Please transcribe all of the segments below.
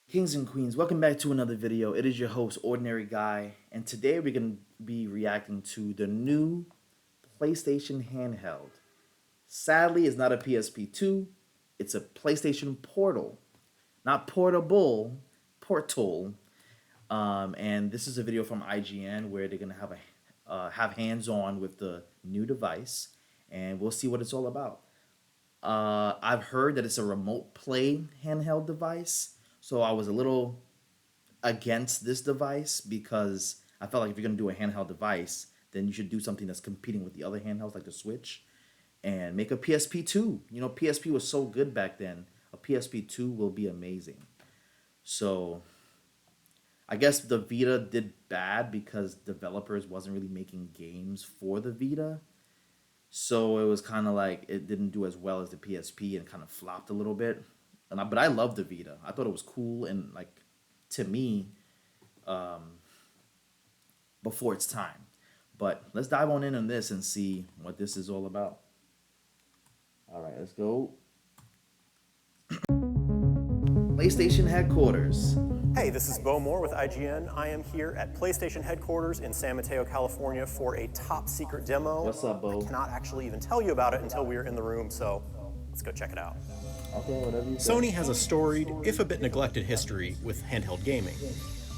Kings and queens, welcome back to another video. It is your host, Ordinary Guy, and today we're going to be reacting to the new PlayStation Handheld. Sadly, it's not a PSP2, it's a PlayStation Portal. Not portable, portal. And this is a video from IGN where they're going to have hands-on with the new device, and we'll see what it's all about. I've heard that it's a remote play handheld device. So I was a little against this device because I felt like if you're going to do a handheld device, then you should do something that's competing with the other handhelds like the Switch and make a PSP2. You know, PSP was so good back then. A PSP2 will be amazing. So I guess the Vita did bad because developers wasn't really making games for the Vita. So it was kind of like it didn't do as well as the PSP and kind of flopped a little bit. But I loved the Vita. I thought it was cool and, like, to me, before its time. But let's dive on in on this and see what this is all about. All right, let's go. PlayStation headquarters. Hey, this is Bo Moore with IGN. I am here at PlayStation headquarters in San Mateo, California for a top secret demo. What's up, Bo? I cannot actually even tell you about it until we are in the room, so let's go check it out. Okay, whatever you say. Sony has a storied, if a bit neglected, history with handheld gaming.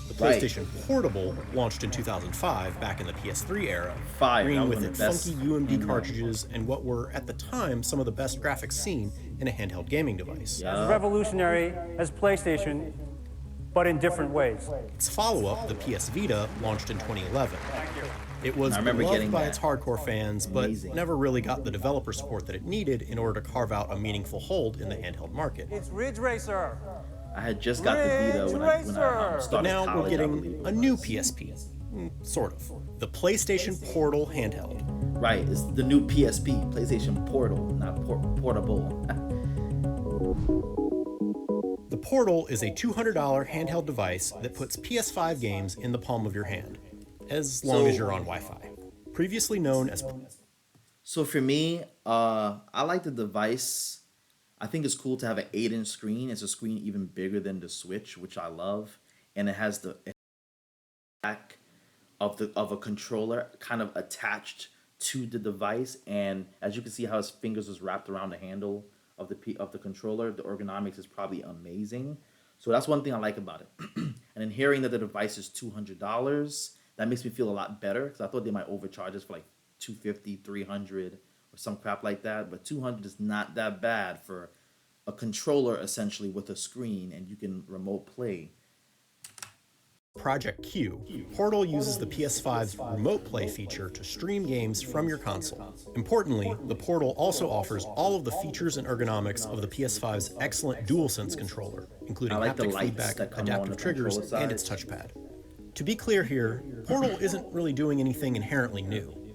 The PlayStation Portable launched in 2005, back in the PS3 era, bringing with it funky UMD cartridges and what were, at the time, some of the best graphics seen in a handheld gaming device. As revolutionary as PlayStation, but in different ways. Its follow-up, the PS Vita, launched in 2011. It was beloved by its hardcore fans, but never really got the developer support that it needed in order to carve out a meaningful hold in the handheld market. It's Ridge Racer. I had just got the Vita when I started But now college, we're getting a new PSP, sort of. The PlayStation Portal handheld. Right, it's the new PSP, PlayStation Portal, not portable. The Portal is a $200 handheld device that puts PS5 games in the palm of your hand, as long as you're on Wi-Fi. Previously known as... So for me, I like the device. I think it's cool to have an 8-inch screen. It's a screen even bigger than the Switch, which I love. And it has the back of a controller kind of attached to the device. And as you can see how his fingers is wrapped around the handle of the controller, the ergonomics is probably amazing. So that's one thing I like about it. And then hearing that the device is $200, that makes me feel a lot better because I thought they might overcharge us for like $250, $300 or some crap like that. But $200 is not that bad for a controller essentially with a screen, and you can remote play. Project Q. Portal uses the PS5's remote play feature to stream games from your console. Importantly, the Portal also offers all of the features and ergonomics of the PS5's excellent DualSense controller, including haptic feedback, adaptive triggers, and its touchpad. To be clear here, Portal isn't really doing anything inherently new.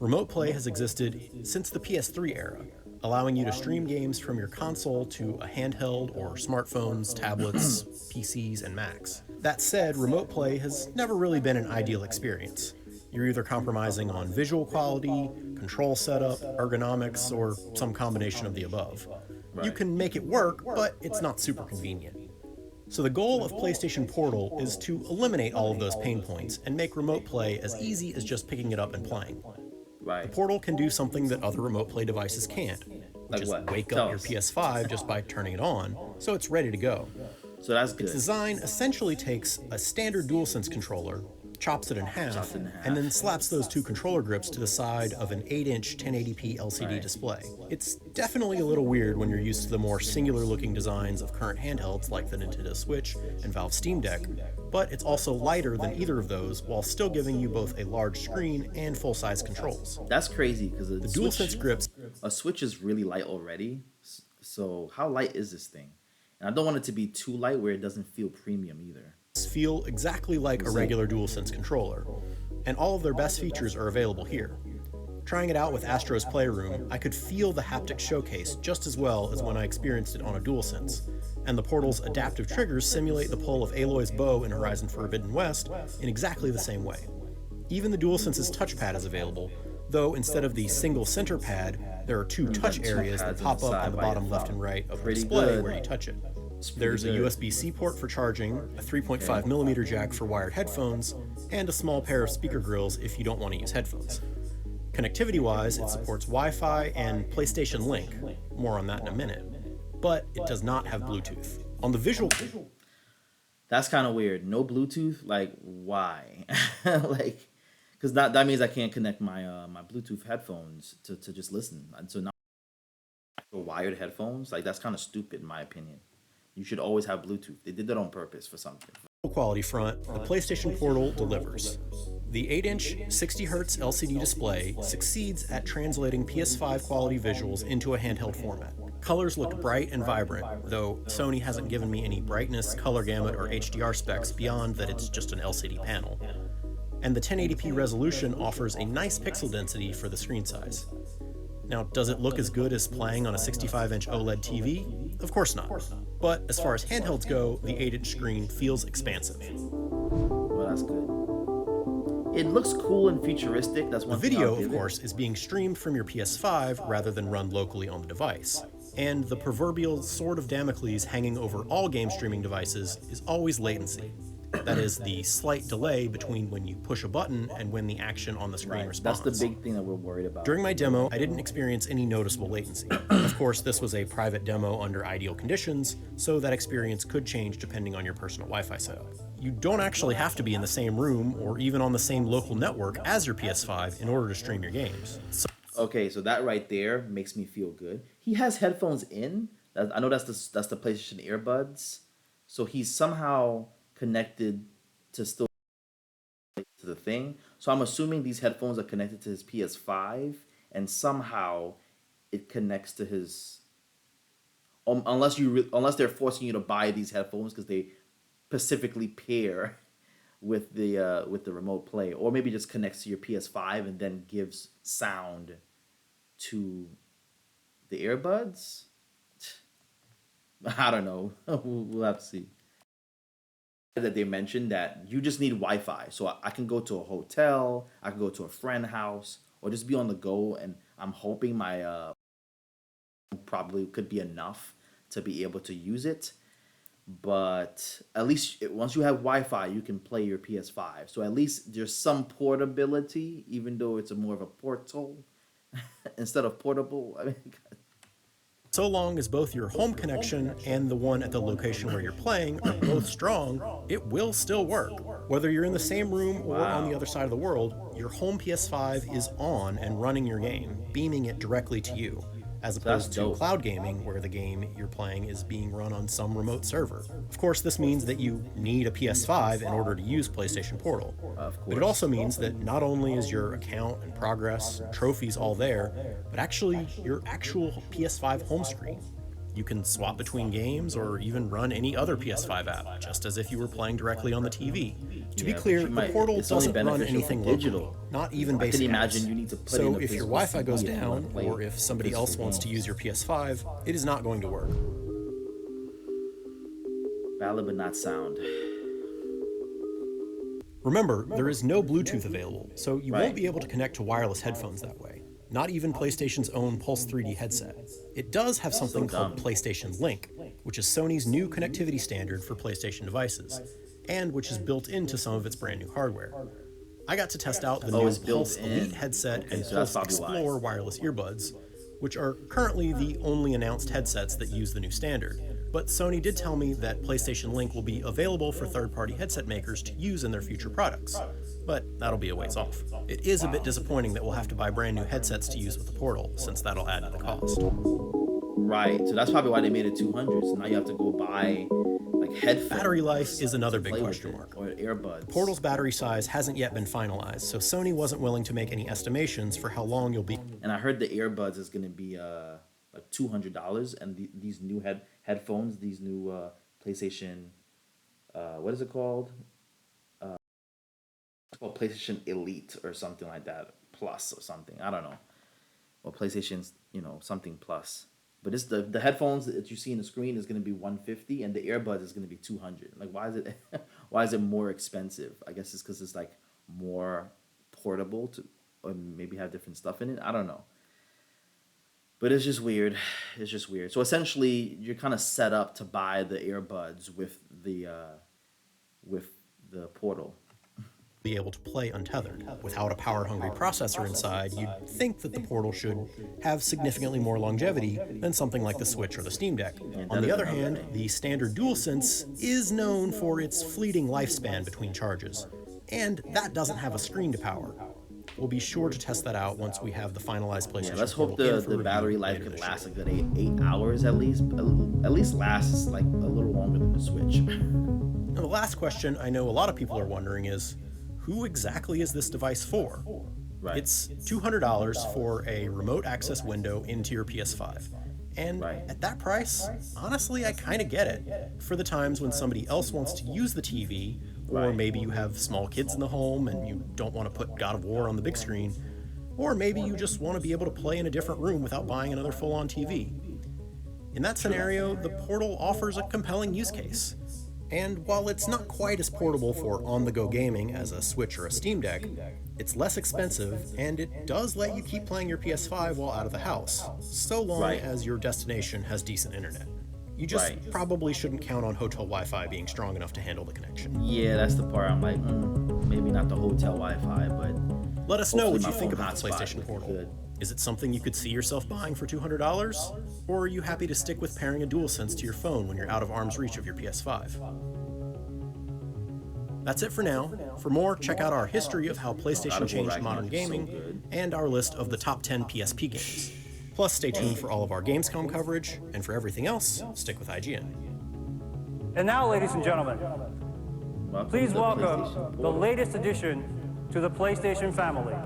Remote play has existed since the PS3 era, allowing you to stream games from your console to a handheld or smartphones, tablets, PCs, and Macs. That said, remote play has never really been an ideal experience. You're either compromising on visual quality, control setup, ergonomics, or some combination of the above. You can make it work, but it's not super convenient. So the goal of PlayStation Portal is to eliminate all of those pain points and make remote play as easy as just picking it up and playing. The Portal can do something that other remote play devices can't. Just wake up your PS5 just by turning it on, so it's ready to go. So that's good. Its design essentially takes a standard DualSense controller, chops it in half, and then slaps those two controller grips to the side of an 8-inch 1080p LCD display. It's definitely a little weird when you're used to the more singular-looking designs of current handhelds like the Nintendo Switch and Valve Steam Deck, but it's also lighter than either of those while still giving you both a large screen and full-size controls. That's crazy because the DualSense grips... A Switch is really light already, so how light is this thing? And I don't want it to be too light where it doesn't feel premium either. Feel exactly like a regular DualSense controller, and all of their best features are available here. Trying it out with Astro's Playroom, I could feel the haptic showcase just as well as when I experienced it on a DualSense, and the Portal's adaptive triggers simulate the pull of Aloy's bow in Horizon Forbidden West in exactly the same way. Even the DualSense's touchpad is available, Though instead of the single center pad, there are two touch areas that pop up on the bottom left and right of the display where you touch it. There's a USB-C port for charging, a 3.5mm jack for wired headphones, and a small pair of speaker grills if you don't want to use headphones. Connectivity-wise, it supports Wi-Fi and PlayStation Link, more on that in a minute, but it does not have Bluetooth. On the visual... That's kind of weird. No Bluetooth? Like, why? Like, because that means I can't connect my my Bluetooth headphones to just listen. And so now wired headphones, like that's kind of stupid in my opinion. You should always have Bluetooth. They did that on purpose for something. Quality front, the PlayStation Portal delivers. The 8-inch 60Hz LCD display succeeds at translating PS5 quality visuals into a handheld format. Colors look bright and vibrant, though Sony hasn't given me any brightness, color gamut, or HDR specs beyond that it's just an LCD panel. And the 1080p resolution offers a nice pixel density for the screen size. Now, does it look as good as playing on a 65-inch OLED TV? Of course not. But as far as handhelds go, the 8-inch screen feels expansive. Well, that's good. It looks cool and futuristic. That's one thing. The video, of it. course, is being streamed from your PS5 rather than run locally on the device. And the proverbial sword of Damocles hanging over all game streaming devices is always latency. That is the slight delay between when you push a button and when the action on the screen responds. That's the big thing that we're worried about. During my demo, I didn't experience any noticeable latency. Of course, this was a private demo under ideal conditions, so that experience could change depending on your personal Wi-Fi setup. You don't actually have to be in the same room or even on the same local network as your PS5 in order to stream your games. Okay, so that right there makes me feel good. He has headphones in. I know that's the PlayStation earbuds. So he's somehow connected to still to the thing. So I'm assuming these headphones are connected to his PS5 and somehow it connects to his unless they're forcing you to buy these headphones because they specifically pair with the remote play, or maybe just connects to your PS5 and then gives sound to the earbuds. I don't know. We'll have to see. That they mentioned that you just need Wi-Fi, so I can go to a hotel, I can go to a friend's house, or just be on the go. And I'm hoping my probably could be enough to be able to use it. But at least once you have Wi-Fi, you can play your PS5. So at least there's some portability, even though it's more of a portal instead of portable. I mean, so long as both your home connection and the one at the location where you're playing are both strong, it will still work. Whether you're in the same room or on the other side of the world, your home PS5 is on and running your game, beaming it directly to you, as opposed to cloud gaming, where the game you're playing is being run on some remote server. Of course, this means that you need a PS5 in order to use PlayStation Portal. But it also means that not only is your account and progress and trophies all there, but actually your actual PS5 home screen. You can swap between games or even run any other PS5 app, just as if you were playing directly on the TV. To be clear, the Portal doesn't run anything locally, not even basic apps. So if your Wi-Fi goes down, or if somebody else wants to use your PS5, it is not going to work. Valid but not sound. Remember, there is no Bluetooth available, so you won't be able to connect to wireless headphones that way. Not even PlayStation's own Pulse 3D headset. It does have something called PlayStation Link, which is Sony's new connectivity standard for PlayStation devices, and which is built into some of its brand new hardware. I got to test out the new Pulse Elite headset and Pulse Explore wireless earbuds, which are currently the only announced headsets that use the new standard. But Sony did tell me that PlayStation Link will be available for third-party headset makers to use in their future products. But that'll be a ways off. It is a bit disappointing that we'll have to buy brand new headsets to use with the Portal, since that'll add to the cost. Right, so that's probably why they made it $200. So now you have to go buy like headphones. Battery life is another big question mark. Or earbuds. The Portal's battery size hasn't yet been finalized, so Sony wasn't willing to make any estimations for how long you'll be. And I heard the earbuds is going to be like $200, and these new headphones, these new PlayStation, what is it called? It's called PlayStation Elite or something like that, Plus or something. I don't know. Or PlayStation's, something Plus. But it's the headphones that you see in the screen is going to be $150, and the earbuds is going to be $200. Like, why is it more expensive? I guess it's because it's like more portable or maybe have different stuff in it. I don't know. But it's just weird. It's just weird. So essentially, you're kind of set up to buy the earbuds with the Portal. Be able to play untethered. Without a power-hungry processor inside, you'd think that the Portal should have significantly more longevity than something like the Switch or the Steam Deck. On the other hand, the standard DualSense is known for its fleeting lifespan between charges, and that doesn't have a screen to power. We'll be sure to test that out once we have the finalized PlayStation. Yeah, let's hope Portal in for the review battery life later could this last a year. good 8 hours at least. At least lasts like a little longer than the Switch. Now, the last question I know a lot of people are wondering is, who exactly is this device for? Right. It's $200 for a remote access window into your PS5. And at that price, honestly, I kind of get it. For the times when somebody else wants to use the TV, or maybe you have small kids in the home and you don't want to put God of War on the big screen, or maybe you just want to be able to play in a different room without buying another full-on TV. In that scenario, the Portal offers a compelling use case. And while it's not quite as portable for on-the-go gaming as a Switch or a Steam Deck, it's less expensive, and it does let you keep playing your PS5 while out of the house, so long as your destination has decent internet. You just probably shouldn't count on hotel Wi-Fi being strong enough to handle the connection. Yeah, that's the part I'm like, maybe not the hotel Wi-Fi, but let us know what you my think phone about the hotspot PlayStation would be Portal. good. Is it something you could see yourself buying for $200? Or are you happy to stick with pairing a DualSense to your phone when you're out of arm's reach of your PS5? That's it for now. For more, check out our history of how PlayStation changed modern gaming and our list of the top 10 PSP games. Plus, stay tuned for all of our Gamescom coverage, and for everything else, stick with IGN. And now, ladies and gentlemen, please to the welcome PlayStation the Portal. latest addition to the PlayStation family.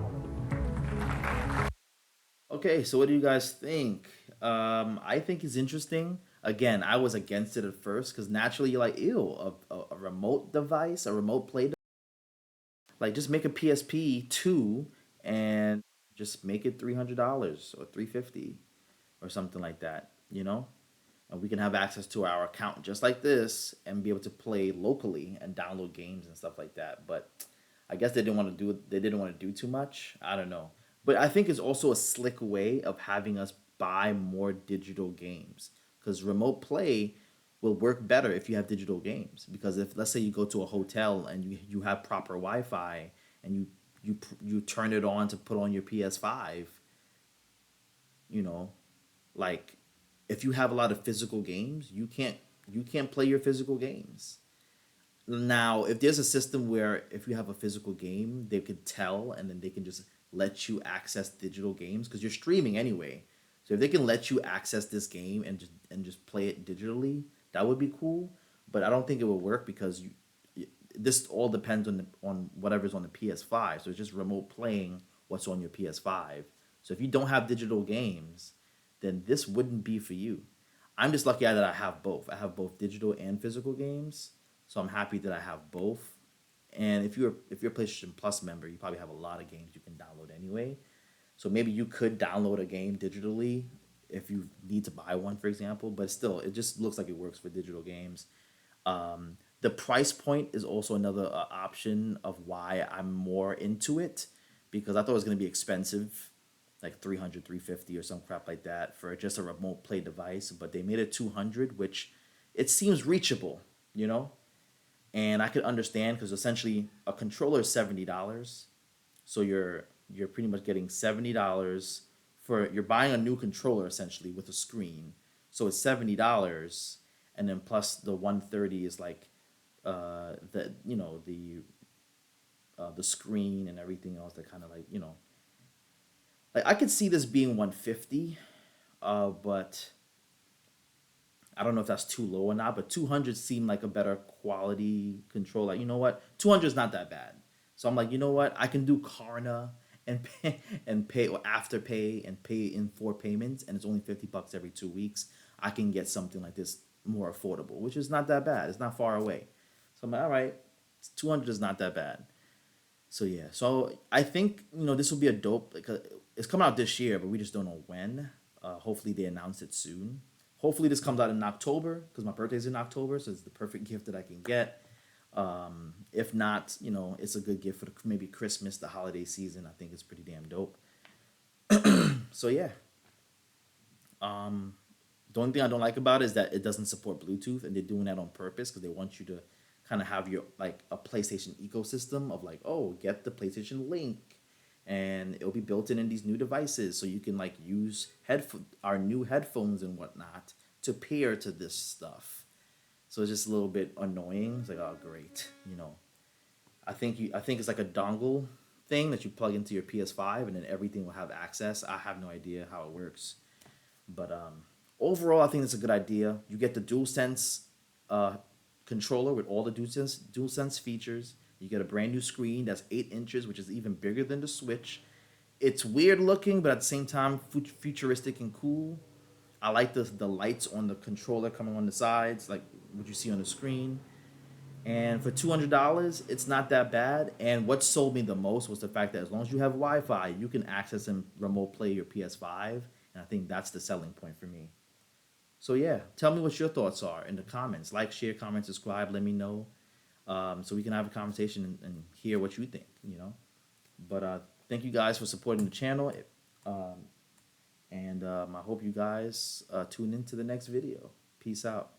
Okay, so what do you guys think? I think it's interesting. Again, I was against it at first because naturally you're like, ew, a remote device, a remote play device? Like, just make a PSP 2 and just make it $300 or $350 or something like that, you know? And we can have access to our account just like this and be able to play locally and download games and stuff like that. But I guess they didn't want to do it. They didn't want to do too much. I don't know. But I think it's also a slick way of having us buy more digital games because remote play will work better if you have digital games. Because if, let's say, you go to a hotel and you have proper Wi-Fi and you turn it on to put on your PS5, you know, like if you have a lot of physical games, you can't play your physical games. Now, if there's a system where if you have a physical game, they could tell and then they can just let you access digital games because you're streaming anyway. So if they can let you access this game and just play it digitally, that would be cool. But I don't think it would work because this all depends on whatever's on the PS5. So it's just remote playing what's on your PS5. So if you don't have digital games, then this wouldn't be for you. I'm just lucky that I have both. I have both digital and physical games. So I'm happy that I have both. And if you're a PlayStation Plus member, you probably have a lot of games you can download anyway. So maybe you could download a game digitally if you need to buy one, for example. But still, it just looks like it works for digital games. The price point is also another option of why I'm more into it, because I thought it was going to be expensive, like 300, 350 or some crap like that for just a remote play device. But they made it 200, which it seems reachable, you know? And I could understand because essentially a controller is $70. So you're pretty much getting $70 for, you're buying a new controller essentially with a screen. So it's $70, and then plus the 130 is like the screen and everything else that kind of like, you know, like I could see this being 150, but I don't know if that's too low or not, but 200 seemed like a better quality control. Like, you know what? 200 is not that bad. So I'm like, you know what? I can do Klarna and pay or Afterpay and pay in 4 payments, and it's only $50 every 2 weeks. I can get something like this more affordable, which is not that bad. It's not far away. So I'm like, all right, 200 is not that bad. So yeah, so I think, you know, this will be a dope, because it's coming out this year, but we just don't know when. Hopefully they announce it soon. Hopefully this comes out in October, because my birthday's in October, so it's the perfect gift that I can get. If not, you know, it's a good gift for maybe Christmas, the holiday season. I think it's pretty damn dope. So yeah. The only thing I don't like about it is that it doesn't support Bluetooth, and they're doing that on purpose because they want you to kind of have your like a PlayStation ecosystem of like, oh, get the PlayStation Link, and it'll be built in these new devices, so you can like use our new headphones and whatnot to pair to this stuff. So it's just a little bit annoying. It's like, oh, great, you know. I think it's like a dongle thing that you plug into your PS5, and then everything will have access. I have no idea how it works. But overall, I think it's a good idea. You get the DualSense controller with all the DualSense features. You get a brand new screen that's 8 inches, which is even bigger than the Switch. It's weird looking, but at the same time, futuristic and cool. I like the lights on the controller coming on the sides, like what you see on the screen. And for $200, it's not that bad. And what sold me the most was the fact that as long as you have Wi-Fi, you can access and remote play your PS5. And I think that's the selling point for me. So yeah, tell me what your thoughts are in the comments. Like, share, comment, subscribe. Let me know, so we can have a conversation and hear what you think. You know. But thank you guys for supporting the channel. And I hope you guys tune into the next video. Peace out.